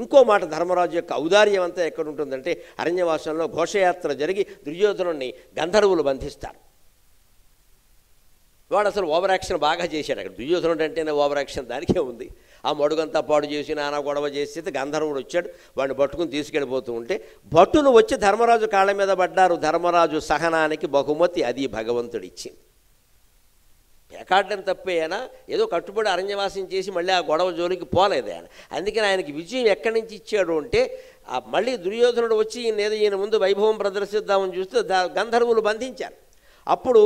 ఇంకో మాట ధర్మరాజు యొక్క ఔదార్యం అంతా ఎక్కడ ఉంటుందంటే అరణ్యవాసంలో ఘోషయాత్ర జరిగి దుర్యోధనుడిని గంధర్వులు బంధిస్తారు. వాడు అసలు ఓవర్ యాక్షన్ బాగా చేశాడు. అక్కడ దుర్యోధనుడు అంటేనే ఓవర్ యాక్షన్, దానికే ఉంది. ఆ మడుగంతా పాడు చేసి నానా గొడవ చేస్తే గంధర్వుడు వచ్చాడు, వాడిని పట్టుకుని తీసుకెళ్ళిపోతూ ఉంటే భటులు వచ్చి ధర్మరాజు కాళ్ళ మీద పడ్డారు. ధర్మరాజు సహనానికి బహుమతి అది భగవంతుడు ఇచ్చింది. పేకాడడం తప్పేనా, ఏదో కట్టుబడి అరణ్యవాసం చేసి మళ్ళీ ఆ గొడవ జోలికి పోలేదు ఆయన. అందుకని ఆయనకి విజయం ఎక్కడి నుంచి ఇచ్చాడు అంటే మళ్ళీ దుర్యోధనుడు వచ్చి ఈయన ముందు వైభవం ప్రదర్శిద్దామని చూస్తే గంధర్వులు బంధించారు. అప్పుడు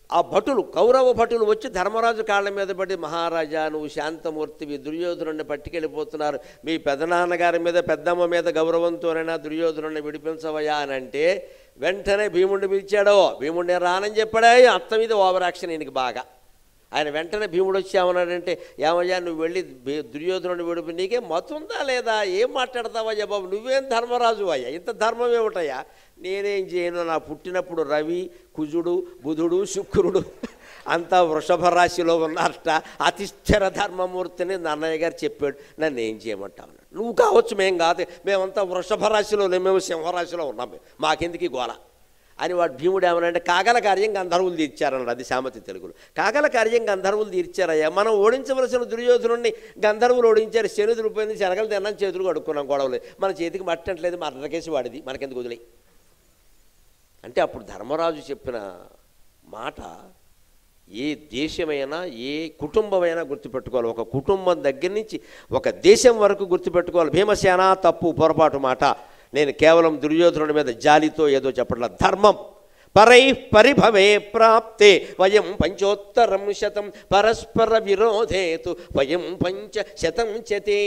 ఆ భటులు, కౌరవ భటులు వచ్చి ధర్మరాజు కాళ్ళ మీద పడి, మహారాజా నువ్వు శాంతమూర్తివి, దుర్యోధనుడిని పట్టుకెళ్ళిపోతున్నారు, మీ పెదనాన్నగారి మీద పెద్దమ్మ మీద గౌరవంతోనైనా దుర్యోధనుడిని విడిపించవయా అని అంటే వెంటనే భీముడిని పిలిచాడో. భీముడిని రానని చెప్పాడా, అత్త మీద ఓవర్ యాక్షన్ ఈయనకి బాగా. ఆయన వెంటనే భీముడు వచ్చి ఏమన్నాడంటే, ఏమయ్యా నువ్వు వెళ్ళి దుర్యోధనుడిని విడిపి, నీకే మతుందా లేదా, ఏం మాట్లాడతావయ్యా బాబు, నువ్వేం ధర్మరాజు అయ్యా, ఇంత ధర్మం ఏమిటయ్యా, నేనేం చేయను, నా పుట్టినప్పుడు రవి కుజుడు బుధుడు శుక్రుడు అంతా వృషభ రాశిలో ఉన్నారట, అతి స్థిర ధర్మమూర్తిని అన్నయ్య గారు చెప్పాడు, నన్ను ఏం చేయమంటావు, నువ్వు కావచ్చు మేం కాదు, మేమంతా వృషభ రాశిలో లేము, మేము సింహరాశిలో ఉన్నాం, మాకెందుకు గోల అని వాడు భీముడు ఏమనంటే కాగల కార్యం గంధర్వులు తీర్చారన్నాడు. అది సామెత తెలుగులో. కాగల కార్యం గంధర్వులు తీర్చారయ్యా, మనం ఓడించవలసిన దుర్యోధనుడిని గంధర్వులు ఓడించారు, శని రూపాయలు శనగలు తిన్నాను, చేతులు కడుక్కున్నాం, గొడవలు మన చేతికి మట్టట్లేదు, మా అర్రకేసి వాడిది, మనకెందుకు వదిలే అంటే. అప్పుడు ధర్మరాజు చెప్పిన మాట ఏ దేశమైనా ఏ కుటుంబమైనా గుర్తుపెట్టుకోవాలి. ఒక కుటుంబం దగ్గర నుంచి ఒక దేశం వరకు గుర్తుపెట్టుకోవాలి. భీమసేన తప్పు, పొరపాటు మాట. నేను కేవలం దుర్యోధనుడి మీద జాలితో ఏదో చెప్పట్లా. ధర్మం పరై పరిభవే ప్రాప్తే వయం పంచోత్తరం శతం పరస్పర విరోధేతు వయం పంచశతం చతే.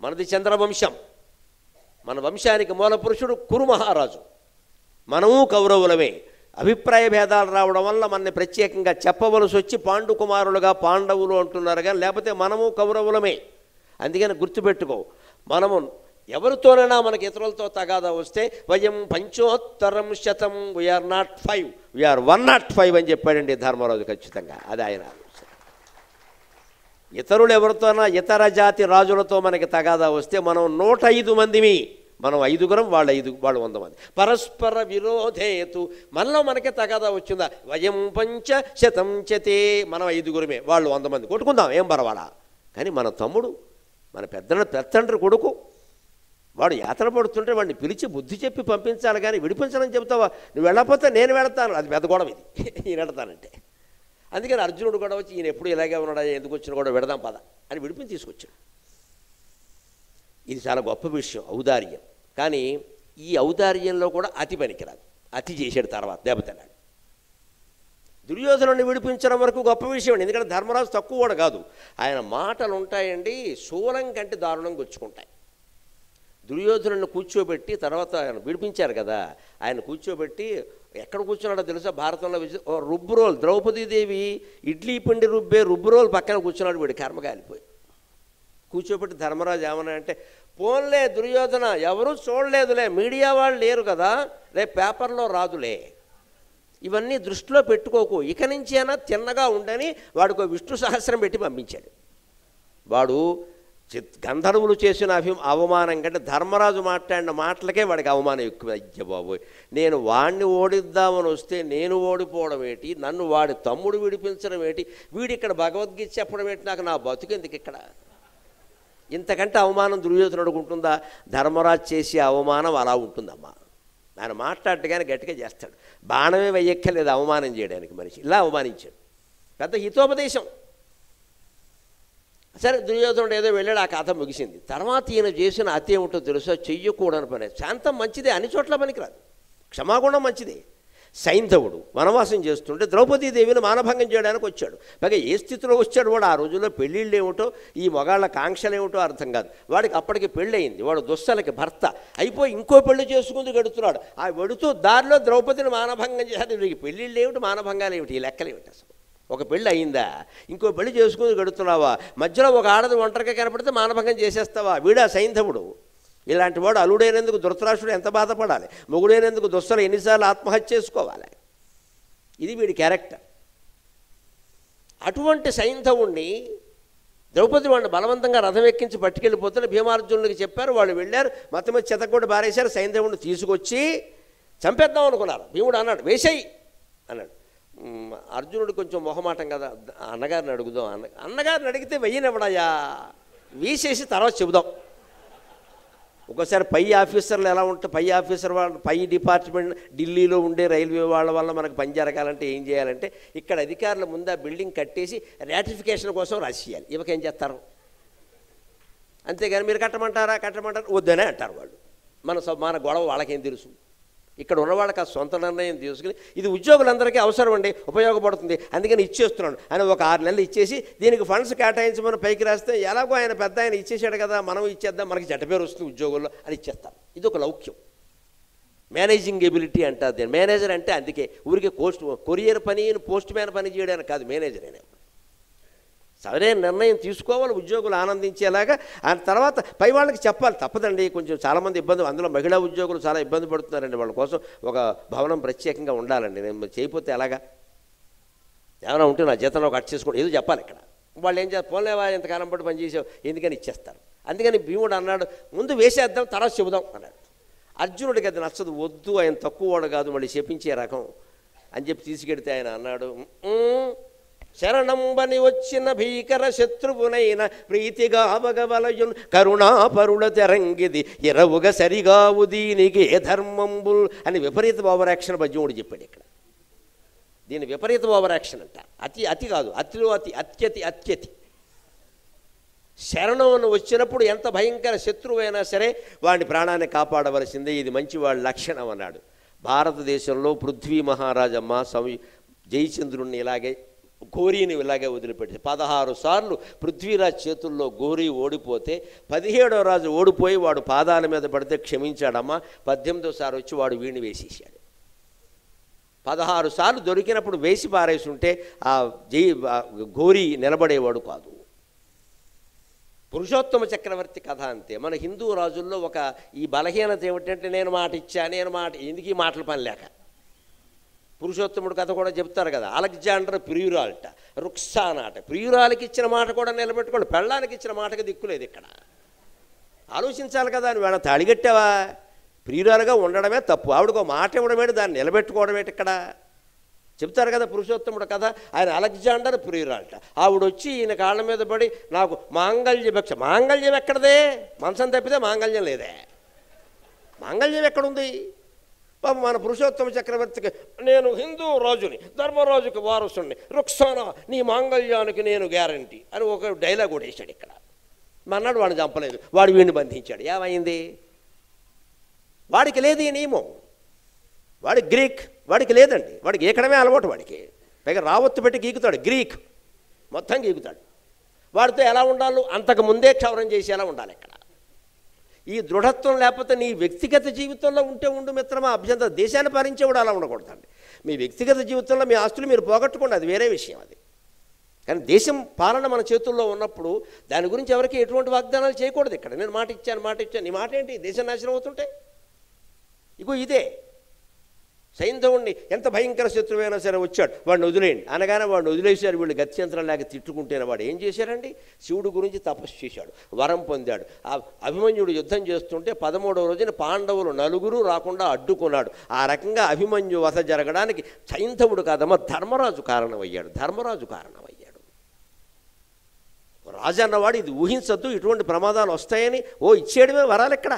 మనది చంద్రవంశం, మన వంశానికి మూల పురుషుడు కురు మహారాజు, మనము కౌరవులమే. అభిప్రాయ భేదాలు రావడం వల్ల మనని ప్రత్యేకంగా చెప్పవలసి వచ్చి పాండుకుమారులుగా పాండవులు అంటున్నారు, కానీ లేకపోతే మనము కౌరవులమే. అందుకని గుర్తుపెట్టుకో, మనము ఎవరితోనైనా మనకి ఇతరులతో తగాదా వస్తే వయం పంచోత్తరం శతం, వీఆర్ నాట్ 5, వీఆర్ 105 అని చెప్పాడండి ధర్మరాజు. ఖచ్చితంగా అది ఆయన. ఇతరులు ఎవరితోనా ఇతర జాతి రాజులతో మనకి తగాదా వస్తే మనం 105 మందిమి, మనం 5గురం, వాళ్ళు 100 మంది. పరస్పర విరోధేతు, మనలో మనకే తగాదా వచ్చిందా, వయం పంచశతం చతే, మనం 5గురమే, వాళ్ళు 100 మంది, కొట్టుకుందాం, ఏం పర్వాలా. కానీ మన తమ్ముడు, మన పెద్దండ్రి కొడుకు, వాడు యాత్ర పడుతుంటే వాడిని పిలిచి బుద్ధి చెప్పి పంపించాలి, కానీ విడిపించాలని చెప్తావా, నువ్వు వెళ్ళకపోతే నేను వెళతాను, అది పెద్ద గొడవ ఇది, ఈయన వెళతానంటే. అందుకని అర్జునుడు కూడా వచ్చి ఈయన ఎప్పుడు ఇలాగే ఉన్నాడా, ఎందుకు వచ్చినా కూడా వెడదాం పద అని విడిపించి తీసుకొచ్చాడు. ఇది చాలా గొప్ప విషయం, ఔదార్యం. కానీ ఈ ఔదార్యంలో కూడా అతి పనికిరాదు. అతి చేశాడు, తర్వాత దెబ్బతిన్నాడు. దుర్యోధనుడిని విడిపించడం వరకు గొప్ప విషయం, ఎందుకంటే ధర్మరాజు తక్కువ కూడా కాదు. ఆయన మాటలు ఉంటాయండి, శూలం కంటే దారుణంగా గుచ్చుకుంటాయి. దుర్యోధనుడిని కూర్చోబెట్టి తర్వాత ఆయన విడిపించారు కదా, ఆయన కూర్చోబెట్టి ఎక్కడ కూర్చున్నాడో తెలుసా, భారతంలో రుబ్బురోల్, ద్రౌపదీదేవి ఇడ్లీ పిండి రుబ్బురోల్ పక్కన కూర్చున్నాడు, వీడి కర్మగాలిపోయి. కూర్చోబెట్టి ధర్మరాజు ఏమన్నా అంటే, పోన్లే దుర్యోధన, ఎవరూ చూడలేదులే, మీడియా వాళ్ళు లేరు కదా, రేపు పేపర్లో రాదులే, ఇవన్నీ దృష్టిలో పెట్టుకోకు, ఇక నుంచి అయినా తిన్నగా ఉండని వాడికి విష్ణు సహస్రం పెట్టి పంపించాడు. వాడు గంధర్వులు చేసిన అవమానం కంటే ధర్మరాజు మాట్లాడిన మాటలకే వాడికి అవమానం ఎక్కువ. అయ్య బాబోయ్, నేను వాడిని ఓడిద్దామని వస్తే నేను ఓడిపోవడం ఏంటి, నన్ను వాడి తమ్ముడు విడిపించడం ఏంటి, వీడిక్కడ భగవద్గీత చెప్పడం ఏంటి, నాకు నా బతుకెందుకు ఇక్కడ, ఇంతకంటే అవమానం దుర్యోధనుడికి ఉంటుందా? ధర్మరాజు చేసే అవమానం అలా ఉంటుందమ్మా. ఆయన మాట్లాడటగానే గట్టిగా చేస్తాడు, బాణమే వెయ్యక్కర్లేదు అవమానం చేయడానికి. మనిషి ఇలా అవమానించాడు, పెద్ద హితోపదేశం. సరే, దుర్యోధనుడు ఏదో వెళ్ళాడు, ఆ కథ ముగిసింది. తర్వాత ఈయన చేసిన అతి ఏమిటో తెలుసా, చెయ్యకూడని పని. శాంతం మంచిదే, అన్ని చోట్ల పనికిరాదు, క్షమాగుణం మంచిదే. సైంధవుడు వనవాసం చేస్తుంటే ద్రౌపదీదేవిని మానభంగం చేయడానికి వచ్చాడు. పైగా ఏ స్థితిలో వచ్చాడు వాడు, ఆ రోజుల్లో పెళ్ళిళ్ళు ఏమిటో, ఈ మగాళ్ళ కాంక్షలు ఏమిటో అర్థం కాదు. వాడికి అప్పటికి పెళ్ళయింది, వాడు దుస్తలకి భర్త అయిపోయి ఇంకో పెళ్లి చేసుకుంటూ గడుతున్నాడు. ఆ వెడుతూ దారిలో ద్రౌపదిని మానభంగం చేశాడు. వీడికి పెళ్ళిళ్ళు ఏమిటి, మానభంగాలు ఏమిటి, ఈ లెక్కలు ఏమిటి, అసలు ఒక పెళ్ళి అయిందా, ఇంకో పెళ్లి చేసుకుని గడుతున్నావా, మధ్యలో ఒక ఆడది ఒంటరిగా కనపడితే మానభంగం చేసేస్తావా? వీడా సైంధవుడు. ఇలాంటి వాడు అల్లుడైనందుకు ధృతరాష్ట్రుడు ఎంత బాధపడాలి, మొగుడైనందుకు దుస్తలు ఎన్నిసార్లు ఆత్మహత్య చేసుకోవాలి. ఇది వీడి క్యారెక్టర్. అటువంటి సైంధవుణ్ణి ద్రౌపది వాళ్ళని బలవంతంగా రథం ఎక్కించి పట్టుకెళ్ళిపోతే భీమార్జునుడికి చెప్పారు. వాళ్ళు వెళ్ళారు, మొత్తం మీద చెతకొట్టి బారేశారు. సైంధవుడిని తీసుకొచ్చి చంపేద్దాం అనుకున్నారు. భీముడు అన్నాడు వేసేయి అన్నాడు. అర్జునుడు కొంచెం మొహమాటం కదా, అన్నగారిని అడుగుదాం. అన్నగారిని అడిగితే వెయ్యనివ్వడాయా, వేసేసి తర్వాత చెబుదాం. ఒక్కోసారి పై ఆఫీసర్లు ఎలా ఉంటే పై ఆఫీసర్ వాళ్ళు పై డిపార్ట్మెంట్ ఢిల్లీలో ఉండే రైల్వే వాళ్ళ వల్ల మనకు పని జరగాలంటే ఏం చేయాలంటే ఇక్కడ అధికారుల ముందు ఆ బిల్డింగ్ కట్టేసి రాటిఫికేషన్ కోసం రాసియాలి. ఇవకేం చేస్తారు? అంతేగాని మీరు కట్టమంటారా వద్దనే అంటారు వాళ్ళు. మన గొడవ వాళ్ళకేం తెలుసు? ఇక్కడ ఉన్న వాళ్ళకి ఆ సొంత నిర్ణయం తీసుకుని ఇది ఉద్యోగులందరికీ అవసరం అండి, ఉపయోగపడుతుంది, అందుకని ఇచ్చేస్తున్నాను అని ఒక 6 నెలలు ఇచ్చేసి దీనికి ఫండ్స్ కేటాయించమని పైకి రాస్తే ఎలాగో ఆయన పెద్ద ఆయన ఇచ్చేసాడు కదా మనం ఇచ్చేద్దాం, మనకి చెడ్డ పేరు వస్తుంది ఉద్యోగుల్లో అని ఇచ్చేస్తాం. ఇది ఒక లౌక్యం. మేనేజింగ్ ఎబిలిటీ అంటారు దీన్ని. మేనేజర్ అంటే అందుకే ఊరికి కొరియర్ పని పోస్ట్ మ్యాన్ పని చేయడానికి కాదు, మేనేజర్ అనే సరైన నిర్ణయం తీసుకోవాలి, ఉద్యోగులు ఆనందించేలాగా. ఆ తర్వాత పై వాళ్ళకి చెప్పాలి. తప్పదండి, కొంచెం చాలామంది ఇబ్బంది, అందులో మహిళా ఉద్యోగులు చాలా ఇబ్బంది పడుతున్నారండి, వాళ్ళ కోసం ఒక భవనం ప్రత్యేకంగా ఉండాలండి, నేను చేయకపోతే ఎలాగా, ఏమైనా ఉంటే నా జీతంలో కట్ చేసుకోండి ఏదో చెప్పాలి. ఇక్కడ వాళ్ళు ఏం చేస్తారు, పోలేవా ఎంతకాలం పాటు పనిచేసావు ఎందుకని ఇచ్చేస్తారు. అందుకని భీముడు అన్నాడు ముందు వేసేద్దాం తర్వాత చెబుదాం అన్నాడు. అర్జునుడికి అది నచ్చదు, వద్దు ఆయన తక్కువ వాడు కాదు మళ్ళీ చెప్పించే రకం అని చెప్పి తీసుకెడితే ఆయన అన్నాడు శరణంబని వచ్చిన భీకర శత్రువునైన ప్రీతిగా అవగవలయున్ కరుణాపరుల తెరంగిది ఎరవుగా సరిగావు దీనికి ఏ ధర్మంబుల్ అని విపరీత ఓవరాక్షన్ భజ్యముడు చెప్పాడు. ఇక్కడ దీని విపరీత ఓవరాక్షన్ అంట. అతి కాదు, అతిలో అత్యతి. శరణం వచ్చినప్పుడు ఎంత భయంకర శత్రువైనా సరే వాడి ప్రాణాన్ని కాపాడవలసిందే, ఇది మంచి వాళ్ళ లక్షణం అన్నాడు. భారతదేశంలో పృథ్వీ మహారాజమ్మ జయచంద్రుణ్ణి ఇలాగే గోరీని ఇలాగే వదిలిపెట్టి 16 సార్లు పృథ్వీరాజ్ చేతుల్లో గోరీ ఓడిపోతే 17వ రాజు ఓడిపోయి వాడు పాదాల మీద పడితే క్షమించాడమ్మా. 18వ సారి వచ్చి వాడు వీణి వేసేసాడు. 16 సార్లు దొరికినప్పుడు వేసి పారేసి ఉంటే ఆ గోరీ నిలబడేవాడు కాదు. పురుషోత్తమ చక్రవర్తి కథ అంతే. మన హిందూ రాజుల్లో ఒక ఈ బలహీనత ఏమిటంటే నేను మాట ఇచ్చా, ఎందుకు ఈ మాటల పని లేక. పురుషోత్తముడు కథ కూడా చెప్తారు కదా, అలెగ్జాండర్ ప్రియురాలట, రుక్సానాట, ప్రియురాలకి ఇచ్చిన మాట కూడా నిలబెట్టుకోండి, పెళ్ళానికి ఇచ్చిన మాటకి దిక్కులేదు. ఇక్కడ ఆలోచించాలి కదా, అని వేళ తాళిగట్టావా, ప్రియురాలుగా ఉండడమే తప్పు, ఆవిడకు మాట ఇవ్వడమేంటి, దాన్ని నిలబెట్టుకోవడమేంటి ఇక్కడ చెప్తారు కదా పురుషోత్తముడు కథ. ఆయన అలెగ్జాండర్ ప్రియురాలట, ఆవిడొచ్చి ఈయన కాళ్ళ మీద పడి నాకు మాంగళ్యం ఎక్కడదే, మంచం తప్పితే మాంగళ్యం లేదే, మాంగళ్యం ఎక్కడుంది? పాపం మన పురుషోత్తమ చక్రవర్తికి నేను హిందూ రాజుని, ధర్మరాజుకి వారసుని, రుక్సానా నీ మాంగళ్యానికి నేను గ్యారంటీ అని ఒక డైలాగ్ కూడా వేసాడు. ఇక్కడ మన్నాడు వాడిని చంపలేదు, వాడు వీడిని బంధించాడు. ఏమైంది? వాడికి లేదు ఈ నియమం, వాడి గ్రీక్, వాడికి లేదండి, వాడికి ఏకడమే అలవాటు, వాడికి పైగా రావత్తు పెట్టి గీకుతాడు, గ్రీక్ మొత్తం గీకుతాడు. వాడితో ఎలా ఉండాలో అంతకు ముందే క్షౌరం చేసేలా ఉండాలి. ఇక్కడ ఈ దృఢత్వం లేకపోతే నీ వ్యక్తిగత జీవితంలో ఉంటే ఉండు మిత్రమా, అభ్యంతరం. దేశాన్ని పాలించేవాడు అలా ఉండకూడదండి. మీ వ్యక్తిగత జీవితంలో మీ ఆస్తులు మీరు పోగొట్టుకోండి, అది వేరే విషయం. అది కానీ దేశం పాలన మన చేతుల్లో ఉన్నప్పుడు దాని గురించి ఎవరికి ఎటువంటి వాగ్దానాలు చేయకూడదు. ఇక్కడ నేను మాట ఇచ్చాను, నీ మాట ఏంటి? దేశం నాశనం అవుతుంటే ఇగో ఇదే. సైంధవుణ్ణి ఎంత భయంకర శత్రువైనా సరే వచ్చాడు, వాడిని వదిలేయండి అనగానే వాడిని వదిలేశారు. వీళ్ళు గత్యంతరం లేక తిట్టుకుంటేనే వాడు ఏం చేశారండి, శివుడు గురించి తపస్సు చేశాడు, వరం పొందాడు. ఆ అభిమన్యుడు యుద్ధం చేస్తుంటే 13వ రోజున పాండవులు 4 రాకుండా అడ్డుకున్నాడు. ఆ రకంగా అభిమన్యు వధ జరగడానికి సైంధవుడు కాదమ్మా ధర్మరాజు కారణమయ్యాడు. రాజు అన్నవాడు ఇది ఊహించద్దు, ఇటువంటి ప్రమాదాలు వస్తాయని ఇచ్చేయడమే వరాలు. ఎక్కడ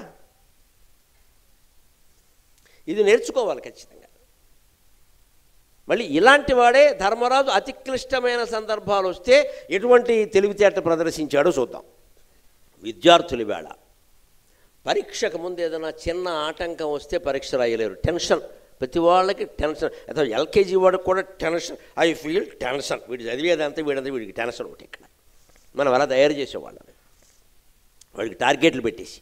ఇది నేర్చుకోవాలి ఖచ్చితంగా. మళ్ళీ ఇలాంటి వాడే ధర్మరాజు అతి క్లిష్టమైన సందర్భాలు వస్తే ఎటువంటి తెలివితేట ప్రదర్శించాడో చూద్దాం. విద్యార్థుల వేళ పరీక్షకు ముందు ఏదైనా చిన్న ఆటంకం వస్తే పరీక్ష రాయలేరు, టెన్షన్. ప్రతి వాళ్ళకి టెన్షన్. అదే ఎల్కేజీ వాడికి కూడా టెన్షన్, ఐ ఫీల్ టెన్షన్. వీడు చదివేదంతా వీడికి టెన్షన్ ఒకటి. ఇక్కడ మనం అలా తయారు చేసేవాళ్ళని వాడికి టార్గెట్లు పెట్టేసి.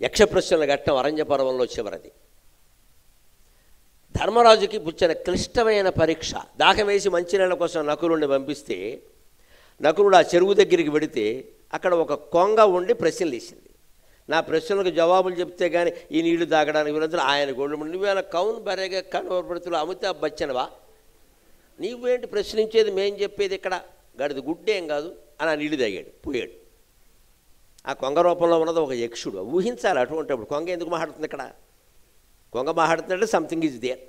యక్షప్రశ్నల ఘట్టం అరణ్య పర్వంలో చివరిది. ధర్మరాజుకి పుచ్చిన క్లిష్టమైన పరీక్ష. దాహం వేసి మంచినీళ్ళ కోసం నకులుడిని పంపిస్తే నకులుడు ఆ చెరువు దగ్గరికి వెడితే అక్కడ ఒక కొంగ ఉండి ప్రశ్నలు వేసింది. నా ప్రశ్నలకు జవాబులు చెప్తే కానీ ఈ నీళ్లు తాగడానికి వీరందరూ ఆయన గోళ్ళు, నువ్వేనా కౌన్ బరేగా కనబడుతున్నా అమితాబ్ బచ్చన్వా, నీవేంటి ప్రశ్నించేది, మేం చెప్పేది ఇక్కడ గడిది గుడ్డేం కాదు అని ఆ నీళ్లు తాగాడు, పోయాడు. ఆ కొంగ రూపంలో ఉన్నది ఒక యక్షుడు. ఊహించాలి అటువంటిప్పుడు. కొంగ ఎందుకు మాట్లాడుతుంది ఇక్కడ? కొంగ మాట్లాడుతుందంటే సంథింగ్ ఈజ్ దేర్.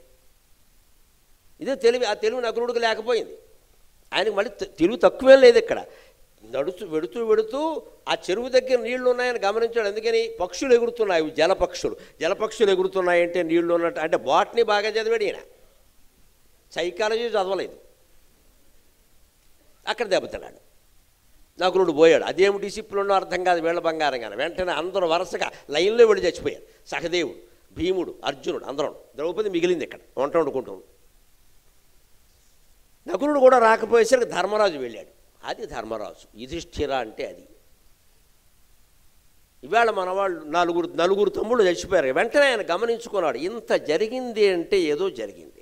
ఇదే తెలివి. ఆ తెలుగు నకులుడికి లేకపోయింది. ఆయనకు మళ్ళీ తెలుగు తక్కువే లేదు ఇక్కడ. వెడుతూ ఆ చెరువు దగ్గర నీళ్లు ఉన్నాయని గమనించాడు. అందుకని పక్షులు ఎగురుతున్నాయి, జలపక్షులు ఎగురుతున్నాయంటే నీళ్లు ఉన్నట్టు. అంటే బాటనీ బాగా చదివాడు ఈయన, సైకాలజీ చదవలేదు. అక్కడ దెబ్బతిన్నాడు. నకులుడు పోయాడు. అదేమి డిసిప్లిన్ అర్థం కాదు వీళ్ళ బంగారం కానీ. వెంటనే అందరూ వరుసగా లైన్లో వెళ్ళి చచ్చిపోయారు. సహదేవుడు, భీముడు, అర్జునుడు అందరం. ద్రౌపది మిగిలింది ఇక్కడ వంట వండుకుంటాడు. నకులుడు కూడా రాకపోయేసరికి ధర్మరాజు వెళ్ళాడు. అది ధర్మరాజు. యుధిష్ఠిర అంటే అది. ఇవాళ మన వాళ్ళు నలుగురు తమ్ముళ్ళు చచ్చిపోయారు. వెంటనే ఆయన గమనించుకున్నాడు, ఇంత జరిగింది అంటే ఏదో జరిగింది.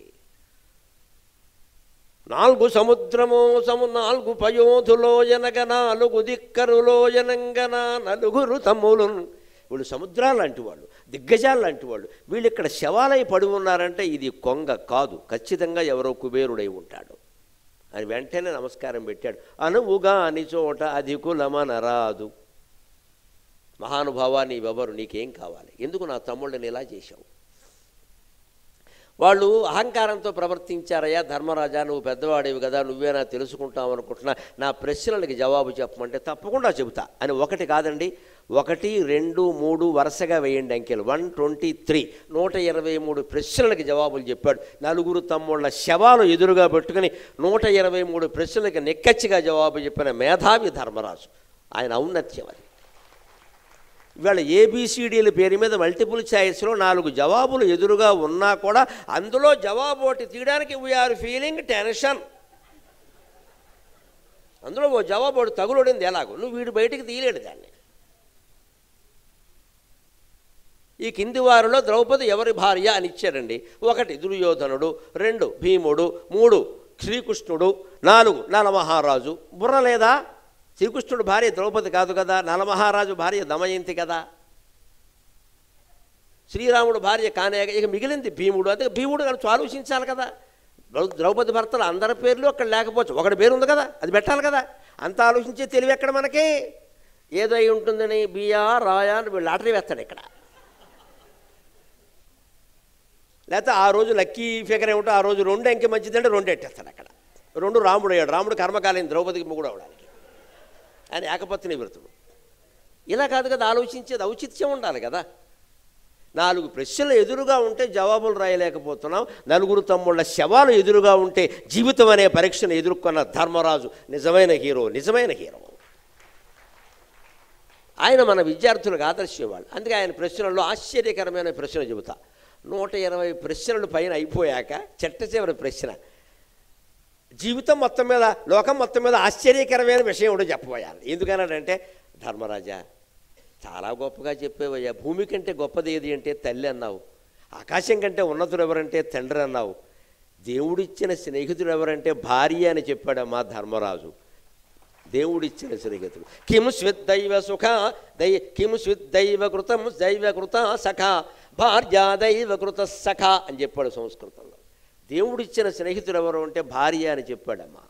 4 సముద్రమో 4 పయోధులో జనగ 4 దిక్కరులో జనంగన 9 తమ్ములు. వీళ్ళు సముద్రాలు లాంటి వాళ్ళు, దిగ్గజాలు లాంటి వాళ్ళు. వీళ్ళు ఇక్కడ శవాలై పడి ఉన్నారంటే ఇది కొంగ కాదు, ఖచ్చితంగా ఎవరో కుబేరుడై ఉంటాడు అని వెంటనే నమస్కారం పెట్టాడు. అనువుగా అని చోట అధికులమనరాదు. మహానుభావా నీవెవరు, నీకేం కావాలి, ఎందుకు నా తమ్ముళ్ళని ఇలా చేశావు? వాళ్ళు అహంకారంతో ప్రవర్తించారయ్యా. ధర్మరాజా, నువ్వు పెద్దవాడేవి కదా, నువ్వేనా తెలుసుకుంటావు అనుకుంటున్నా, నా ప్రశ్నలకి జవాబు చెప్పమంటే తప్పకుండా చెబుతా అని. 1 కాదండి, 1, 2, 3 వరుసగా వేయండి అంకెలు. 123 123 ప్రశ్నలకి జవాబులు చెప్పాడు. 4 తమ్ముళ్ళ శవాలు ఎదురుగా పెట్టుకుని 123 ప్రశ్నలకి నిక్కచ్చిగా జవాబు చెప్పిన మేధావి ధర్మరాజు. ఆయన ఔన్నత్యం అది. ఇవాళ ఏబిసిడీల పేరు మీద మల్టిపుల్ ఛాయిస్లో 4 జవాబులు ఎదురుగా ఉన్నా కూడా అందులో జవాబు ఒకటి తీయడానికి వీఆర్ ఫీలింగ్ టెన్షన్. అందులో ఓ జవాబు ఒకటి తగులుడింది ఎలాగో, నువ్వు వీడు బయటికి తీయలేడు దాన్ని. ఈ కింది వారిలో ద్రౌపది ఎవరి భార్య అని ఇచ్చారండి. 1 దుర్యోధనుడు, 2 భీముడు, 3 శ్రీకృష్ణుడు, 4 నలమహారాజు. బుర్ర లేదా? శ్రీకృష్ణుడు భార్య ద్రౌపది కాదు కదా, నలమహారాజు భార్య దమయంతి కదా, శ్రీరాముడు భార్య కానే. ఇక మిగిలింది భీముడు. అదే భీముడు కానీ ఆలోచించాలి కదా. ద్రౌపది భర్తలు అందరి పేర్లు అక్కడ లేకపోవచ్చు, ఒకటి పేరు ఉంది కదా, అది పెట్టాలి కదా. అంత ఆలోచించే తెలివి ఎక్కడ మనకి? ఏదో అయి ఉంటుందని బియా రాయా అని వీళ్ళు లాటరీ వేస్తాడు ఇక్కడ. లేకపోతే ఆ రోజు లక్కీ ఫిగర్ ఏమిటో ఆ రోజు 2 అంకె మంచిదంటే 2 ఎట్టేస్తాడు అక్కడ. 2 రాముడు అయ్యాడు. రాముడు కర్మకాలం ద్రౌపదికి మొగుడు అవడానికి. ఆయన ఏకపత్ని వ్రతుడు. ఇలా కాదు కదా ఆలోచించేది, ఔచిత్యం ఉండాలి కదా. 4 ప్రశ్నలు ఎదురుగా ఉంటే జవాబులు రాయలేకపోతున్నాం. 4 తమ్ముళ్ళ శవాలు ఎదురుగా ఉంటే జీవితం అనే పరీక్షను ఎదుర్కొన్న ధర్మరాజు నిజమైన హీరో. ఆయన మన విద్యార్థులకు ఆదర్శించేవాళ్ళు. అందుకే ఆయన ప్రశ్నల్లో ఆశ్చర్యకరమైన ప్రశ్న చెబుతా. 120 ప్రశ్నలు పైన అయిపోయాక చివరి ప్రశ్న, జీవితం మొత్తం మీద, లోకం మొత్తం మీద ఆశ్చర్యకరమైన విషయం కూడా చెప్పబోయాలి. ఎందుకన్నాడంటే, ధర్మరాజా చాలా గొప్పగా చెప్పేవయ్యా. భూమి కంటే గొప్పది ఏది అంటే తల్లి అన్నావు, ఆకాశం కంటే ఉన్నతుడు ఎవరంటే తండ్రి అన్నావు, దేవుడిచ్చిన స్నేహితుడు ఎవరంటే భార్య అని చెప్పాడమ్మా ధర్మరాజు. దేవుడిచ్చిన స్నేహితుడు. కిం స్విద్దైవ సుఖ కిం స్విద్దైవ కృతం దైవకృత సఖ భార్య దైవకృత సఖ అని చెప్పాడు సంస్కృతంలో. దేవుడిచ్చిన స్నేహితుడు ఎవరు అంటే భార్య అని చెప్పాడమ్మా.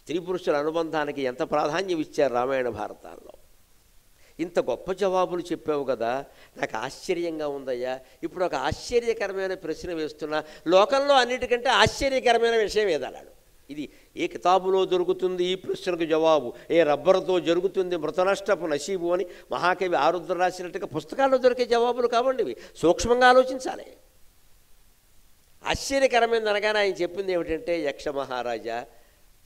స్త్రీ పురుషుల అనుబంధానికి ఎంత ప్రాధాన్యం ఇచ్చారు రామాయణ భారతాల్లో. ఇంత గొప్ప జవాబులు చెప్పావు కదా, నాకు ఆశ్చర్యంగా ఉందయ్యా. ఇప్పుడు ఒక ఆశ్చర్యకరమైన ప్రశ్న వేస్తున్నా, లోకంలో అన్నిటికంటే ఆశ్చర్యకరమైన విషయం ఏదన్నాడు. ఇది ఏ కితాబులో దొరుకుతుంది ఈ ప్రశ్నకు జవాబు, ఏ రబ్బరుతో జరుగుతుంది మృతనష్టపు నసీబు అని మహాకవి ఆరుద్ర రాసినట్టుగా పుస్తకాల్లో దొరికే జవాబులు కావండి ఇవి. సూక్ష్మంగా ఆలోచించాలి. ఆశ్చర్యకరమైనది అనగానే ఆయన చెప్పింది ఏమిటంటే, యక్ష మహారాజా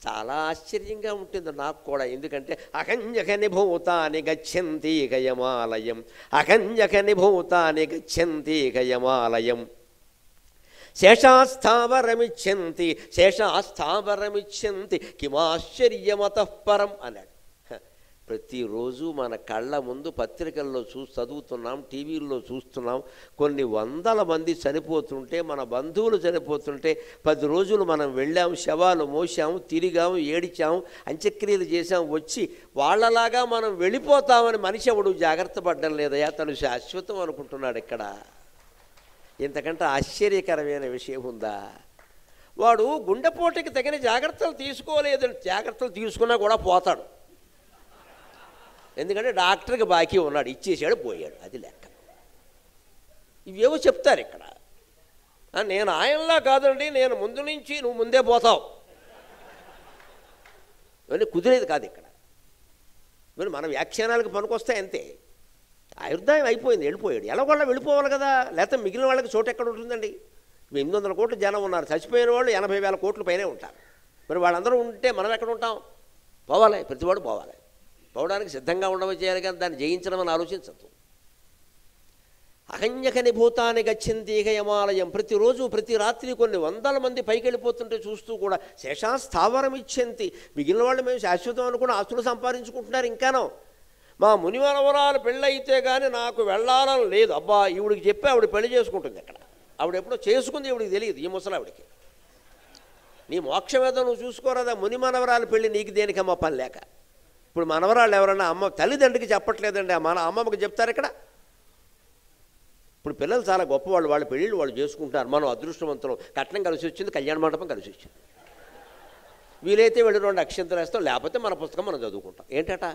చాలా ఆశ్చర్యంగా ఉంటుంది నాకు కూడా. ఎందుకంటే అకంజకని భూతాని గచ్చంతి గయమాలయం, అకంజకని భూతాని గచ్చంతి గయమాలయం, శేషాస్థావరమిచ్చంతి కిమాశ్చర్యమతః పరం అన్నాడు. ప్రతిరోజు మన కళ్ళ ముందు పత్రికల్లో చదువుతున్నాం, టీవీల్లో చూస్తున్నాం. కొన్ని 100 మంది చనిపోతుంటే, మన బంధువులు చనిపోతుంటే 10 రోజులు మనం వెళ్ళాం, శవాలు మోసాము, తిరిగాము, ఏడిచాము, అంత్యక్రియలు చేసాం, వచ్చి వాళ్ళలాగా మనం వెళ్ళిపోతామని మనిషి ఎవడు జాగ్రత్త పడ్డం లేదయా. తను శాశ్వతం అనుకుంటున్నాడు. ఇక్కడ ఇంతకంటే ఆశ్చర్యకరమైన విషయం ఉందా? వాడు గుండెపోటుకి తగిన జాగ్రత్తలు తీసుకోలేదని, జాగ్రత్తలు తీసుకున్నా కూడా పోతాడు. ఎందుకంటే డాక్టర్కి బాకీ ఉన్నాడు, ఇచ్చేసాడు, పోయాడు. అది లెక్క. ఇవేవో చెప్తారు ఇక్కడ. నేను ఆయనలా కాదండి, నేను ముందు నుంచి నువ్వు ముందే పోతావు, ఇవన్నీ కుదిరేది కాదు ఇక్కడ. మరి మన వ్యాఖ్యానాలకు పనికొస్తాయి అంతే. ఆయుర్దాయం అయిపోయింది, వెళ్ళిపోయాడు. ఎలాగోళ్ళ వెళ్ళిపోవాలి కదా, లేకపోతే మిగిలిన వాళ్ళకి చోటు ఎక్కడ ఉంటుందండి? 800 కోట్ల జనం ఉన్నారు, చచ్చిపోయిన వాళ్ళు 80,000 కోట్ల పైనే ఉంటారు. మరి వాళ్ళందరూ ఉంటే మనం ఎక్కడ ఉంటాం? పోవాలి, ప్రతివాడు పోవాలి. పోవడానికి సిద్ధంగా ఉండవచ్చు చేయాలి, కానీ దాన్ని జయించడం అని ఆలోచించద్దు. అహన్యకని భూతాన్ని గచ్చంతీగ యమాలయం. ప్రతిరోజు ప్రతి రాత్రి కొన్ని వందల మంది పైకి వెళ్ళిపోతుంటే చూస్తూ కూడా శేషాస్థావరం ఇచ్చింది. మిగిలిన వాళ్ళు మేము శాశ్వతం అనుకుని ఆస్తులు సంపాదించుకుంటున్నారు. ఇంకానో మా మునివరవరాలు పెళ్ళయితే కానీ నాకు వెళ్ళాలని లేదు. అబ్బా, ఈవిడికి చెప్పి ఆవిడ పెళ్లి చేసుకుంటుంది. ఇక్కడ ఆవిడ ఎప్పుడో చేసుకుంది, ఈవిడికి తెలియదు. ఈ ముసలావిడికి నీ మోక్షమేదో నువ్వు చూసుకోరాదా? ముని మనవరాలు పెళ్ళి నీకు దేనికమ్మా పని లేక? ఇప్పుడు మనవరాళ్ళు ఎవరన్నా అమ్మ తల్లిదండ్రికి చెప్పట్లేదండి, మన అమ్మమ్మకి చెప్తారు ఇక్కడ. ఇప్పుడు పిల్లలు చాలా గొప్పవాళ్ళు, వాళ్ళ పెళ్ళిళ్ళు వాళ్ళు చేసుకుంటారు. మనం అదృష్టవంతులం, కట్నం కలిసి వచ్చింది, కళ్యాణ మండపం కలిసి వచ్చింది. వీలైతే వెళ్ళి 2 అక్షంతలు వేస్తాం, లేకపోతే మన పుస్తకం మనం చదువుకుంటాం. ఏంటట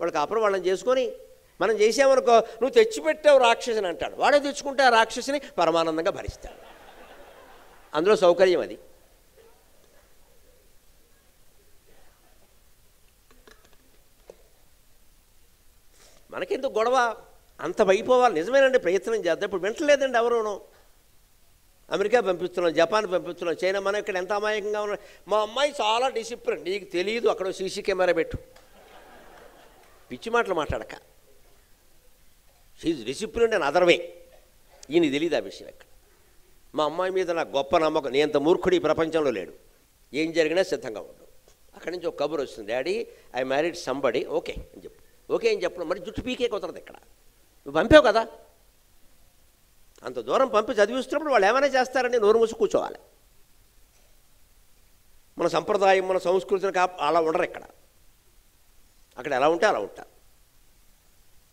వాళ్ళకి అప్పుడు వాళ్ళని చేసుకొని మనం చేసామనుకో, నువ్వు తెచ్చిపెట్టావు రాక్షసిని అంటాడు. వాడే తెచ్చుకుంటే ఆ రాక్షసిని పరమానందంగా భరిస్తాడు. అందులో సౌకర్యం అది. మనకెందుకు గొడవ? అంత అయిపోవాలి. నిజమేనండి, ప్రయత్నం చేద్దాం. ఇప్పుడు వింటలేదండి ఎవరునో. అమెరికా పంపిస్తున్నాం, జపాన్ పంపిస్తున్నాం, చైనా. మనం ఇక్కడ ఎంత అమాయకంగా ఉన్నాం. మా అమ్మాయి చాలా డిసిప్లిన్. నీకు తెలియదు, అక్కడ సీసీ కెమెరా పెట్టు. పిచ్చి మాటలు మాట్లాడక. షీఈ్ డిసిప్లిన్ అండ్ అదర్ వే. ఈయన తెలియదు ఆ విషయం. ఎక్కడ మా అమ్మాయి మీద నాకు గొప్ప నమ్మకం. నేను అంత మూర్ఖుడు ఈ ప్రపంచంలో లేడు. ఏం జరిగినా సిద్ధంగా ఉండు. అక్కడి నుంచి ఒక కబురు వస్తుంది, daddy I married somebody. Okay అని చెప్పు. ఓకే అని చెప్పడం మరి జుట్టు పీకే కుదరదు ఇక్కడ. నువ్వు పంపావు కదా, అంత దూరం పంపి చదివిస్తున్నప్పుడు వాళ్ళు ఏమైనా చేస్తారని నోరు మూసి కూర్చోవాలి. మన సంప్రదాయం, మన సంస్కృతిని అలా ఉండరు ఇక్కడ. అక్కడ ఎలా ఉంటే అలా ఉంటారు.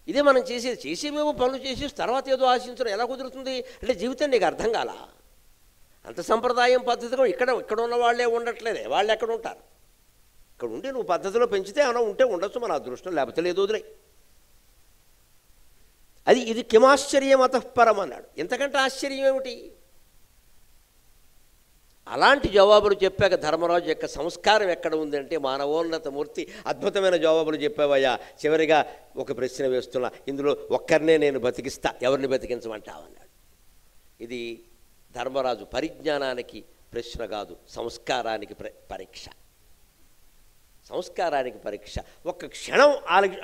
ఇదే మనం చేసేవేమో పనులు చేసి తర్వాత ఏదో ఆశించడం ఎలా కుదురుతుంది? అంటే జీవితం నీకు అర్థం కాల. అంత సంప్రదాయం పద్ధతిగా ఇక్కడ ఉన్న వాళ్ళే ఉండట్లేదే, వాళ్ళు ఎక్కడ ఉంటారు? ఇక్కడ ఉండి నువ్వు పద్ధతిలో పెంచితే ఏమైనా ఉంటే ఉండొచ్చు, మన అదృష్టం, లేకపోతే లేదు, వదిలే. అది ఇది కిమాశ్చర్యం అతఃపరం అన్నాడు. ఎంతకంటే ఆశ్చర్యం ఏమిటి? అలాంటి జవాబులు చెప్పాక ధర్మరాజు యొక్క సంస్కారం ఎక్కడ ఉందంటే, మానవోన్నత మూర్తి అద్భుతమైన జవాబులు చెప్పావయ్యా. చివరిగా ఒక ప్రశ్న వేస్తున్నా, ఇందులో ఒక్కరినే నేను బతికిస్తా, ఎవరిని బతికించమంటావన్నాడు. ఇది ధర్మరాజు పరిజ్ఞానానికి ప్రశ్న కాదు, సంస్కారానికి పరీక్ష. సంస్కారానికి పరీక్ష. ఒక్క క్షణం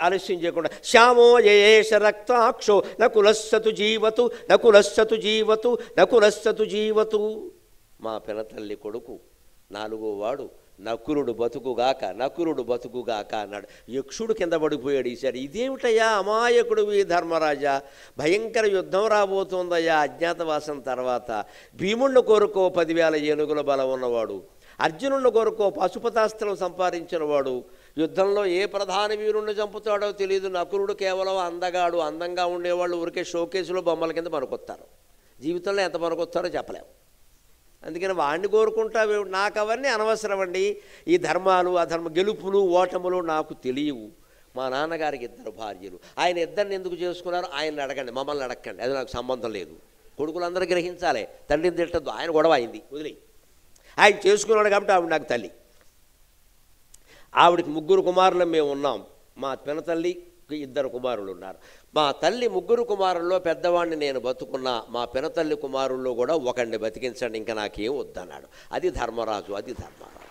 ఆలస్యం చేయకుండా, శ్యామో యయేష రక్తాక్షో నకులస్సతు జీవతు నకులస్సతు జీవతు నకులస్సతు జీవతు. మా పినతల్లి కొడుకు 4వ వాడు నకులుడు బతుకుగాక, నకులుడు బతుకుగాక అన్నాడు. యక్షుడు కింద పడిపోయాడు. ఈసారి ఇదేమిటయ్యా అమాయకుడు ఈ ధర్మరాజా, భయంకర యుద్ధం రాబోతోందయ్యా అజ్ఞాతవాసం తర్వాత. భీముణ్ణి కోరుకో 10,000 ఏనుగుల బలం ఉన్నవాడు, అర్జునుడిని కోరుకో పశుపతాస్త్రం సంపాదించిన వాడు, యుద్ధంలో ఏ ప్రధాన వీరుణ్ణి చంపుతాడో తెలియదు. నకులుడు కేవలం అందగాడు. అందంగా ఉండేవాళ్ళు ఊరికే షోకేసులో బొమ్మల కింద పనుకొస్తారు. జీవితంలో ఎంత పనుకొస్తారో చెప్పలేము. అందుకని వాడిని కోరుకుంటా. నాకు అవన్నీ అనవసరం అండి. ఈ ధర్మాలు అధర్మ గెలుపులు ఓటములు నాకు తెలియవు. మా నాన్నగారికి 2 భార్యలు, ఆయన 2 ఎందుకు చేసుకున్నారో ఆయన్ని అడగండి, మమ్మల్ని అడగండి, అది నాకు సంబంధం లేదు. కొడుకులందరూ గ్రహించాలి, తండ్రిని తిట్టద్దు. ఆయన గొడవ అయింది, వదిలే. ఆయన చేసుకున్నాడు కాబట్టి ఆవిడ నాకు తల్లి. ఆవిడకి 3 కుమారులు మేము ఉన్నాం. మా పినతల్లికి 2 కుమారులు ఉన్నారు. మా తల్లి 3 కుమారుల్లో పెద్దవాడిని నేను బతుకున్నా, మా పినతల్లి కుమారుల్లో కూడా ఒకడిని బతికించండి, ఇంకా నాకేం వద్దన్నాడు. అది ధర్మరాజు, అది ధర్మరాజు.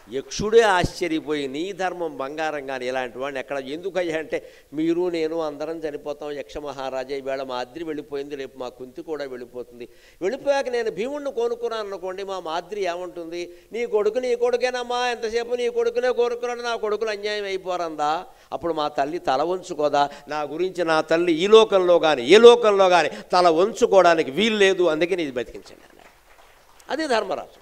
యక్షుడే ఆశ్చర్యపోయి, నీ ధర్మం బంగారం కానీ ఇలాంటి వాడిని ఎక్కడ ఎందుకయ్యా అంటే, మీరు నేను అందరం చనిపోతాం యక్ష మహారాజా. ఈవేళ మా మాద్రి వెళ్ళిపోయింది, రేపు మా కుంతి కూడా వెళ్ళిపోతుంది. వెళ్ళిపోయాక నేను భీముడిని కోరుకున్నాను అనుకోండి, మా మాద్రి ఏమంటుంది? నీ కొడుకేనమ్మా, ఎంతసేపు నీ కొడుకునే కోరుకున్నాడు, నా కొడుకులు అన్యాయం అయిపోరందా? అప్పుడు మా తల్లి తల వంచుకోదా? నా గురించి నా తల్లి ఈ లోకంలో కానీ ఏ లోకంలో కానీ తల వంచుకోవడానికి వీలు లేదు, అందుకే నీ బతికించండి అన్నాడు. అది ధర్మరాజు.